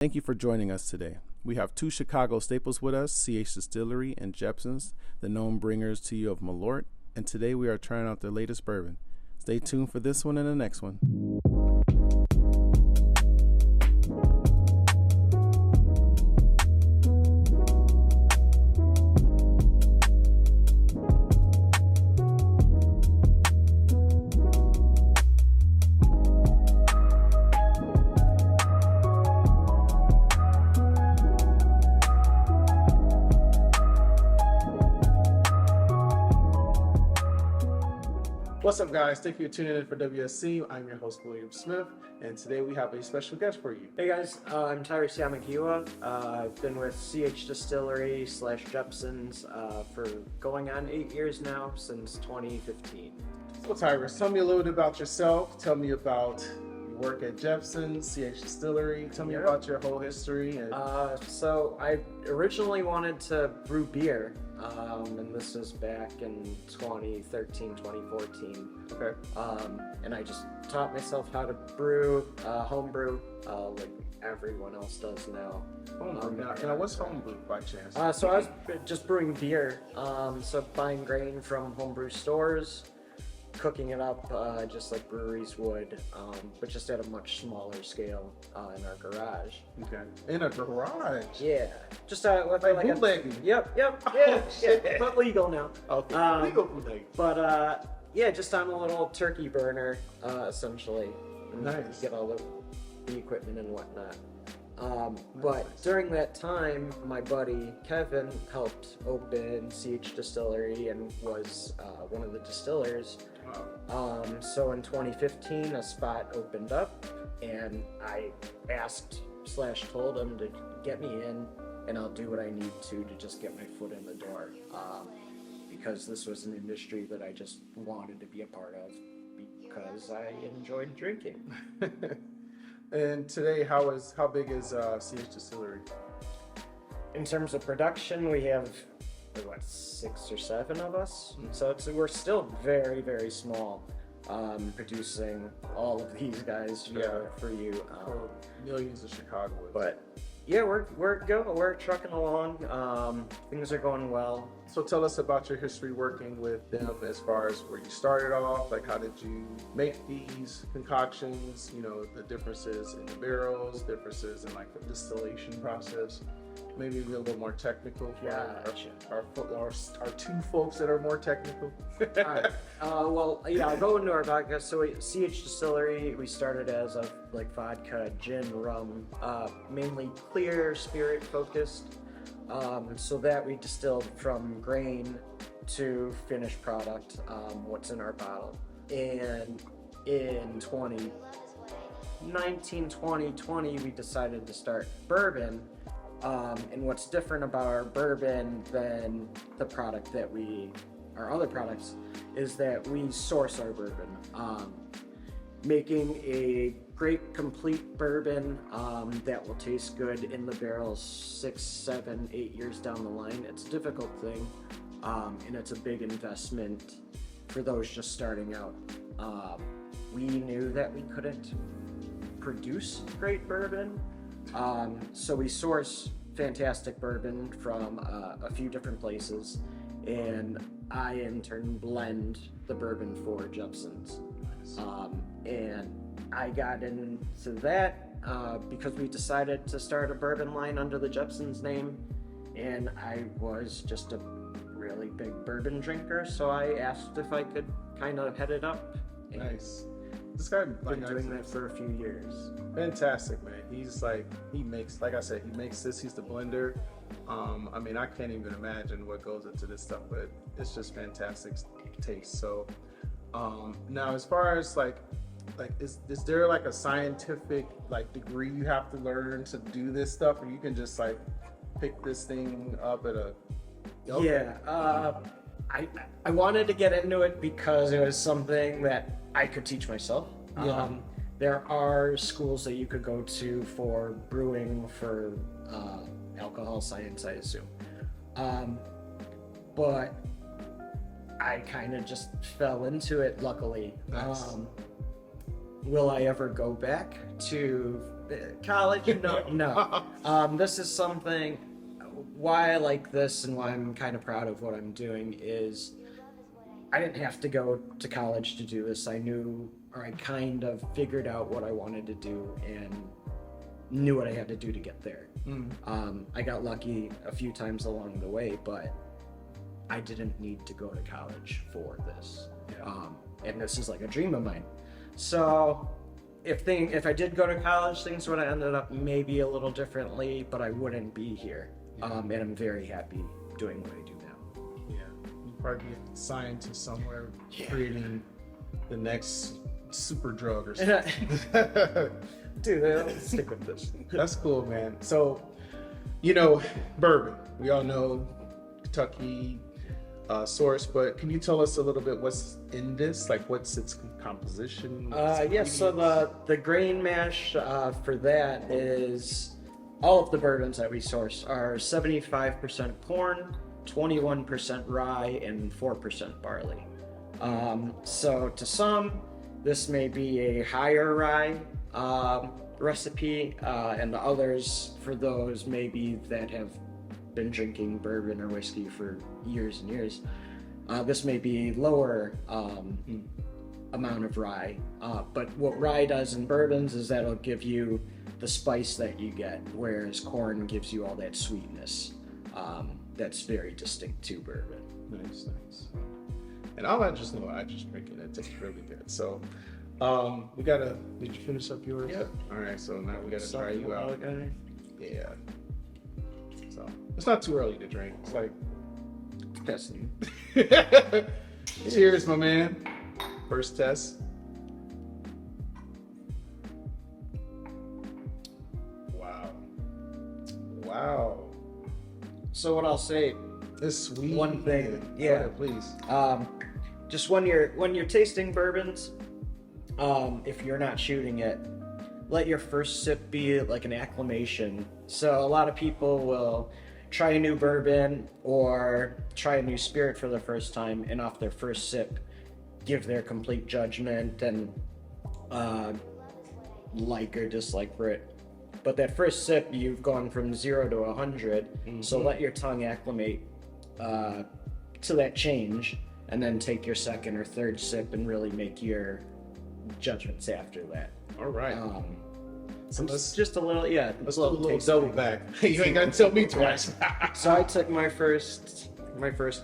Thank you for joining us today. We have two Chicago staples with us, CH Distillery and Jeppson's, the known bringers to you of Malört, and today we are trying out their latest bourbon. Stay tuned for this one and the next one. What's up, guys? Thank you for tuning in for WSC. I'm your host, William Smith, and today we have a special guest for you. Hey guys, I'm Tyrus. I've been with CH Distillery / Jeppson's for going on 8 years now, since 2015. So Tyrus, tell me a little bit about yourself. Tell me about your work at Jeppson's, CH Distillery. Tell me about your whole history. And So I originally wanted to brew beer, and this was back in 2013, 2014. Okay. And I just taught myself how to brew, homebrew, like everyone else does now. Now what's homebrew by chance? So I was just brewing beer, so buying grain from homebrew stores, cooking it up just like breweries would, but just at a much smaller scale in our garage. Okay. In a garage? Yeah. Just like bootlegging? Yep, yeah, shit. but legal now. Okay, legal bootlegging. But yeah, just on a little turkey burner, essentially. Nice. Get all the equipment and whatnot. But during that time, my buddy Kevin helped open CH Distillery and was one of the distillers. Wow. So in 2015, a spot opened up, and I asked / told him to get me in, and I'll do what I need to just get my foot in the door, because this was an industry that I just wanted to be a part of because I enjoyed drinking. And today, how big is CH Distillery? In terms of production, we have 6 or 7 of us, so we're still very, very small, producing all of these guys for you. For millions of Chicagoans. But yeah, we're trucking along. Things are going well. So tell us about your history working with them, as far as where you started off, like how did you make these concoctions, the differences in the barrels, differences in like the distillation process, maybe be a little more technical for our two folks that are more technical. All right. Well, I'll go into our vodka. So CH Distillery, we started as a vodka, gin, rum, mainly clear spirit focused. So that we distilled from grain to finished product, what's in our bottle. And in 2020, we decided to start bourbon. And what's different about our bourbon than the product that our other products, is that we source our bourbon. Making a great complete bourbon that will taste good in the barrels 6, 7, 8 years down the line. It's a difficult thing, and it's a big investment for those just starting out. We knew that we couldn't produce great bourbon, so we source fantastic bourbon from a few different places, and I in turn blend the bourbon for Jeppson's. And I got into that because we decided to start a bourbon line under the Jeppson's name, and I was just a really big bourbon drinker, so I asked if I could kind of head it up. Nice. This guy been doing that for a few years. Fantastic, man. He makes, like I said, he makes this. He's the blender. I can't even imagine what goes into this stuff, but it's just fantastic taste. So, now as far as is there like a scientific degree you have to learn to do this stuff, or you can just pick this thing up at a? Okay. Yeah. I wanted to get into it because it was something that I could teach myself. Yeah. There are schools that you could go to for brewing for alcohol science, I assume. But I kind of just fell into it, luckily. Nice. Will I ever go back to college, no. This is something, why I like this and why I'm kind of proud of what I'm doing is I didn't have to go to college to do this. I knew, or I kind of figured out what I wanted to do and knew what I had to do to get there. I got lucky a few times along the way, but I didn't need to go to college for this. And this is like a dream of mine. So if I did go to college, things would have ended up maybe a little differently, but I wouldn't be here. And I'm very happy doing what I do now. Yeah, you probably be a scientist somewhere creating the next super drug or something. Dude, let's stick with this. That's cool, man. So, bourbon. We all know Kentucky source, but can you tell us a little bit what's in this? Like, what's its composition? Yes, so the grain mash for that is all of the bourbons that we source are 75% corn, 21% rye, and 4% barley. So to some, this may be a higher rye recipe, and the others for those maybe that have been drinking bourbon or whiskey for years and years. This may be lower amount of rye, but what rye does in bourbons is that'll give you the spice that you get, whereas corn gives you all that sweetness that's very distinct to bourbon. Nice. And I just drink it. It tastes really good. So did you finish up yours? Yeah. All right, so now we gotta try you out. Okay. Yeah. So it's not too early to drink. It's like Testing. Cheers, my man. First test. Wow. So what I'll say, It's sweet. one thing, Go ahead, please. just when you're tasting bourbons, if you're not shooting it, let your first sip be like an acclimation. So a lot of people will try a new bourbon or try a new spirit for the first time, and off their first sip give their complete judgment and like or dislike for it. But that first sip, you've gone from 0 to 100, so let your tongue acclimate to that change, and then take your second or third sip and really make your judgments after that. All right. So let's just a little, yeah. Let's do a little double back. You ain't gotta tell me twice. So I took my first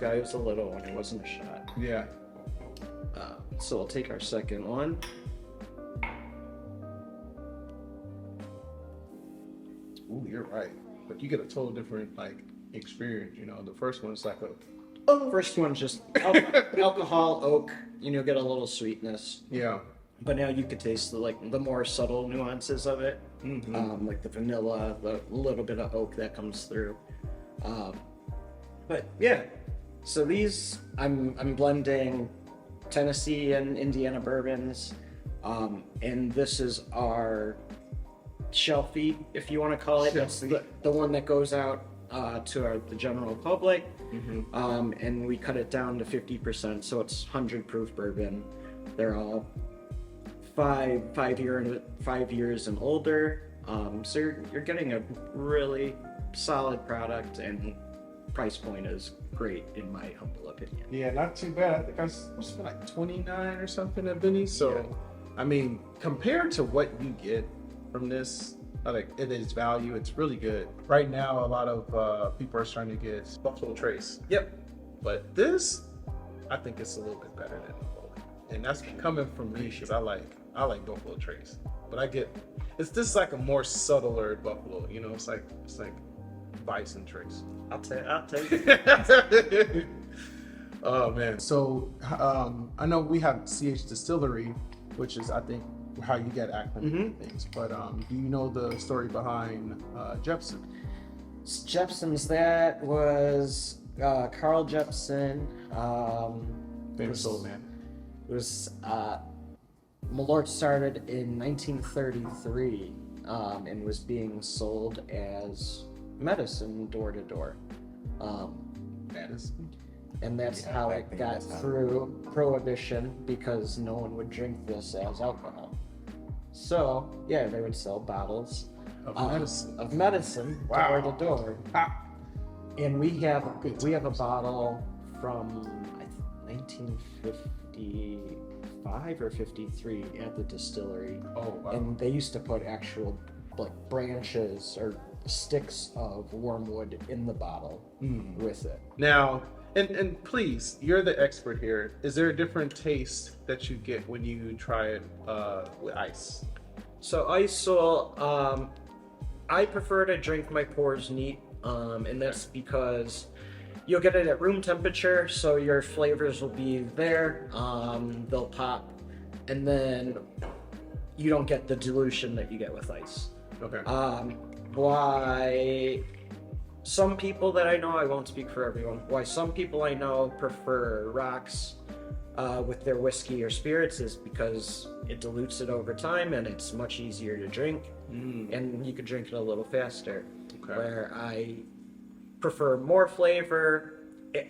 guy. It was a little one. It wasn't a shot. Yeah. So we'll take our second one. Ooh, you're right. But you get a total different experience. The first one's like First one's just alcohol, oak. Get a little sweetness. Yeah. But now you could taste the more subtle nuances of it, like the vanilla, the little bit of oak that comes through. But yeah, so these I'm blending Tennessee and Indiana bourbons, and this is our shelfie, if you want to call it. That's the one that goes out to the general public, and we cut it down to 50%, so it's 100 proof bourbon. They're all 5 years and older, so you're getting a really solid product, and price point is great in my humble opinion. Yeah, not too bad. I think I spent like 29 or something at Vinny's. So, I mean, compared to what you get from this, it is value. It's really good. Right now, a lot of people are starting to get Buffalo Trace. Yep. But this, I think it's a little bit better than Buffalo. And that's coming from me because I like Buffalo Trace. But it's just like a more subtler Buffalo. It's like Bison Trace. I'll take it. Oh man. So I know we have CH Distillery, which is I think how you get acclimated to things. But do you know the story behind Jeppson? Jeppson's, that was Carl Jeppson. Famous old man. It was Malört started in 1933 and was being sold as medicine door to door. Medicine? And that's how it got through Prohibition, because no one would drink this as alcohol. So yeah, they would sell bottles Of medicine. of medicine Wow. door to door. Ah, And we have a bottle from 1955 or 53 at the distillery. oh, wow. And they used to put actual like branches or sticks of wormwood in the bottle with it. Now, and please, you're the expert here. Is there a different taste that you get when you try it with ice? So ISOL, I prefer to drink my pours neat, and that's because you'll get it at room temperature, so your flavors will be there, they'll pop, and then you don't get the dilution that you get with ice. Okay. Why some people that I know, I won't speak for everyone, why some people I know prefer rocks with their whiskey or spirits is because it dilutes it over time and it's much easier to drink, and you can drink it a little faster. Okay. Where I prefer more flavor,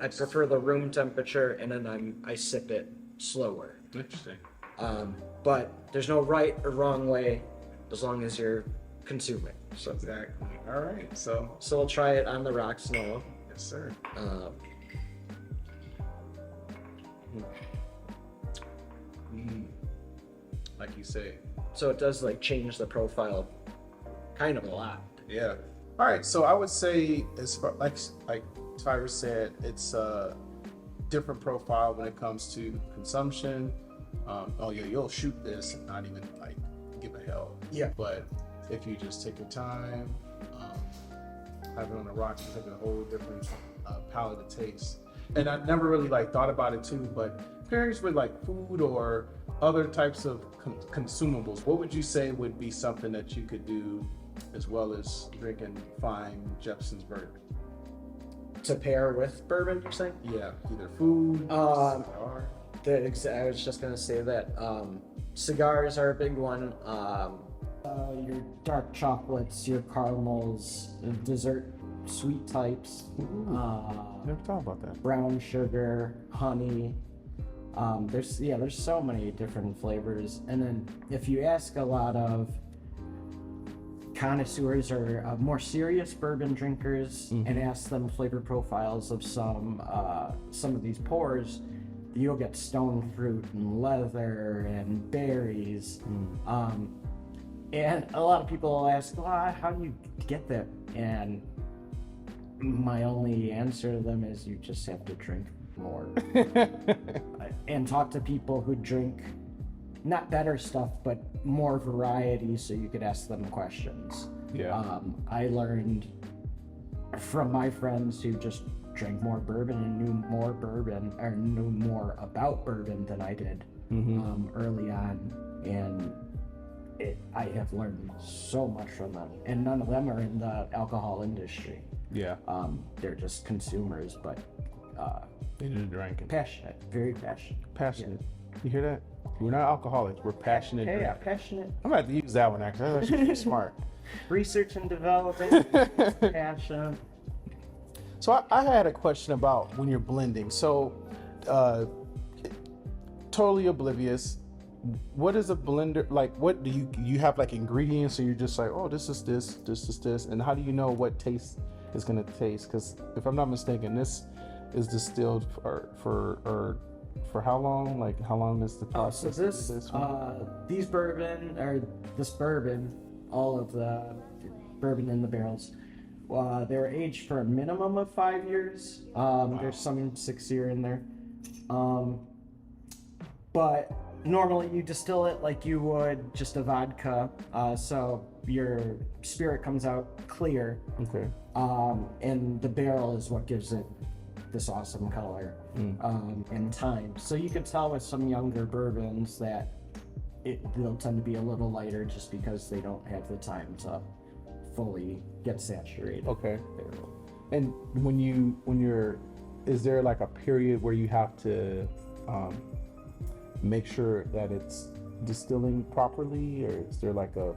I prefer the room temperature, and then I sip it slower. Interesting. But there's no right or wrong way as long as you're consuming. So Exactly. All right. So, we'll try it on the rocks now. yes, sir. Like you say. So it does like change the profile kind of a lot. Yeah. All right. So I would say, as far like Tyrus said, it's a different profile when it comes to consumption. Oh yeah, you'll shoot this and not even like give a hell. Yeah. But if you just take your time, have it on the rocks, you have a whole different palette of taste. And I never really like thought about it too, but pairings with like food or other types of consumables, what would you say would be something that you could do as well as drinking fine Jeppson's bourbon? To pair with bourbon, you're saying? Yeah, either food, cigar. I was just gonna say that cigars are a big one. Your dark chocolates, your caramels, dessert sweet types. Never thought about that. Brown sugar, honey. There's so many different flavors. And then if you ask a lot of connoisseurs or more serious bourbon drinkers and ask them flavor profiles of some of these pours, you'll get stone fruit and leather and berries. And a lot of people will ask, well, how do you get that? And my only answer to them is you just have to drink more. And talk to people who drink not better stuff, but more variety, so you could ask them questions. Yeah. I learned from my friends who just drank more bourbon and knew more about bourbon than I did early on, and I have learned so much from them. And none of them are in the alcohol industry. Yeah. They're just consumers, but They just drinking. passionate, very passionate. Passionate. You hear that? We're not alcoholics. We're passionate. Yeah, drinkers. passionate. I'm gonna have to use that one actually. That's actually pretty smart. Research and development, passion. So I had a question about when you're blending. So, totally oblivious. What is a blender like? What do you have like ingredients? So you're just like, oh, this is this, and how do you know what taste is gonna taste? Because if I'm not mistaken, this is distilled for how long? Like how long is the process? So this bourbon, all of the bourbon in the barrels, they're aged for a minimum of 5 years. There's some 6 year in there, but normally you distill it like you would just a vodka, so your spirit comes out clear. Okay. And the barrel is what gives it this awesome color and time. So you could tell with some younger bourbons that they'll tend to be a little lighter just because they don't have the time to fully get saturated. Okay. And when you're, is there like a period where you have to make sure that it's distilling properly, or is there like a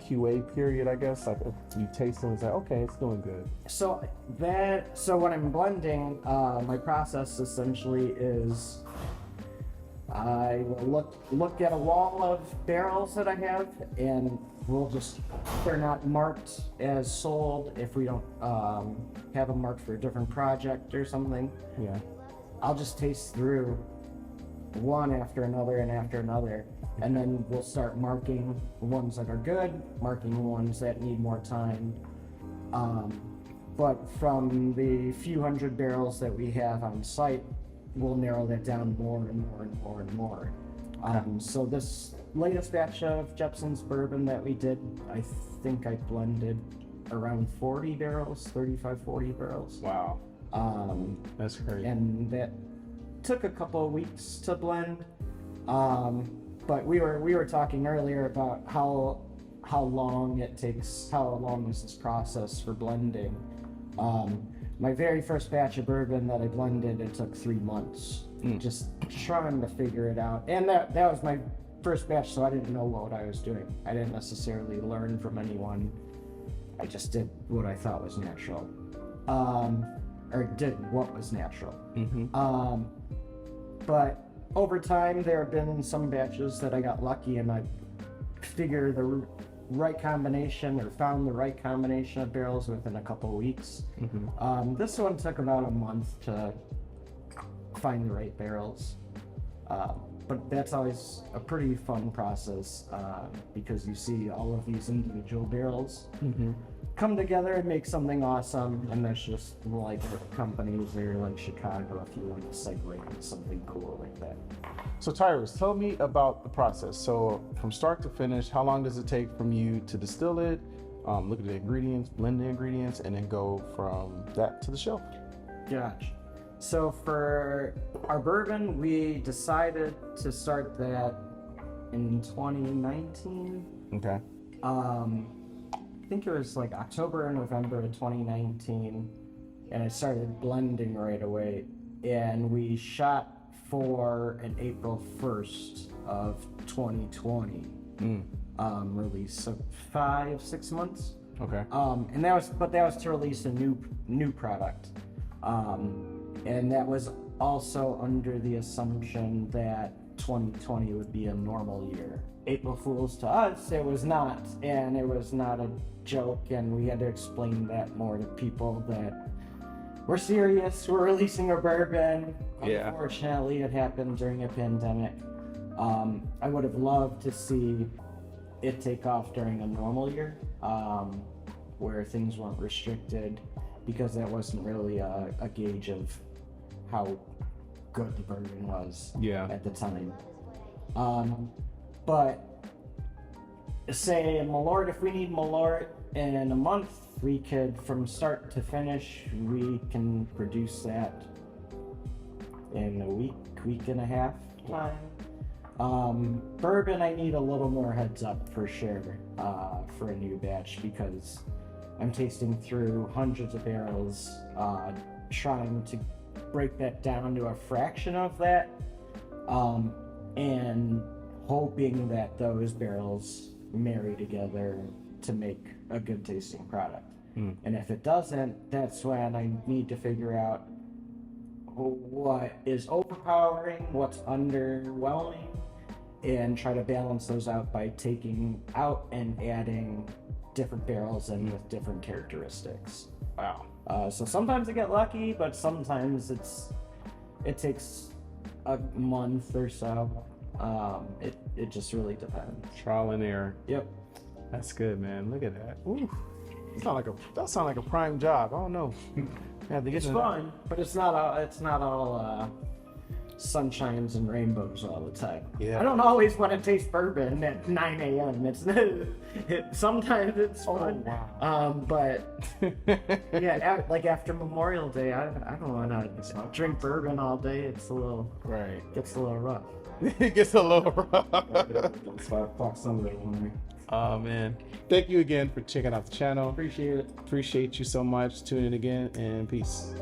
QA period, I guess? Like if you taste it and say, okay, it's doing good. So when I'm blending, my process essentially is I will look at a wall of barrels that I have, and they're not marked as sold if we don't have them marked for a different project or something. Yeah. I'll just taste through one after another and after another, and then we'll start marking the ones that are good, marking the ones that need more time. But from the few hundred barrels that we have on site, we'll narrow that down more and more and more and more. So this latest batch of Jeppson's bourbon that we did, I think I blended around 40 barrels, 35, 40 barrels. Wow. That's great. And that took a couple of weeks to blend. But we were talking earlier about how long it takes, how long is this process for blending. My very first batch of bourbon that I blended, it took 3 months, just trying to figure it out. And that was my first batch, so I didn't know what I was doing. I didn't necessarily learn from anyone. I just did what I thought was natural, or did what was natural. Mm-hmm. But over time, there have been some batches that I got lucky and I figured the right combination or found the right combination of barrels within a couple of weeks. Mm-hmm. This one took about a month to find the right barrels. But that's always a pretty fun process because you see all of these individual barrels come together and make something awesome. And that's just like companies or like Chicago if you want to segue into something cool like that. So Tyrus, tell me about the process. So from start to finish, how long does it take from you to distill it, look at the ingredients, blend the ingredients, and then go from that to the shelf? Gotcha. So for our bourbon, we decided to start that in 2019. Okay. I think it was like October or November of 2019, and I started blending right away. And we shot for an April 1st of 2020 release, so 5-6 months. Okay. And that was to release a new product. And that was also under the assumption that 2020 would be a normal year. April Fools to us, it was not, and it was not a joke, and we had to explain that more to people that we're serious, we're releasing a bourbon. Yeah. Unfortunately, it happened during a pandemic. I would have loved to see it take off during a normal year, where things weren't restricted, because that wasn't really a gauge of how good the bourbon was at the time. But say Malört, if we need Malört in a month, we could, from start to finish, we can produce that in a week and a half time. Bourbon, I need a little more heads up for sure for a new batch, because I'm tasting through hundreds of barrels, trying to break that down to a fraction of that, and hoping that those barrels marry together to make a good tasting product. And if it doesn't, that's when I need to figure out what is overpowering, what's underwhelming, and try to balance those out by taking out and adding different barrels in with different characteristics. Wow. So sometimes I get lucky, but sometimes it takes a month or so. It just really depends. Trial and error. Yep. That's good, man. Look at that. Ooh. That sounds like a prime job. I don't know. It's fun, but it's not all sunshines and rainbows all the time. Yeah. I don't always want to taste bourbon at 9 a.m. Sometimes it's fun. Oh, wow. But yeah, like after Memorial Day, I don't want to drink bourbon all day. It's a little gets a little rough. It gets a little rough. It's 5 o'clock Sunday morning. Oh man. Thank you again for checking out the channel. Appreciate it. Appreciate you so much. Tune in again, and peace.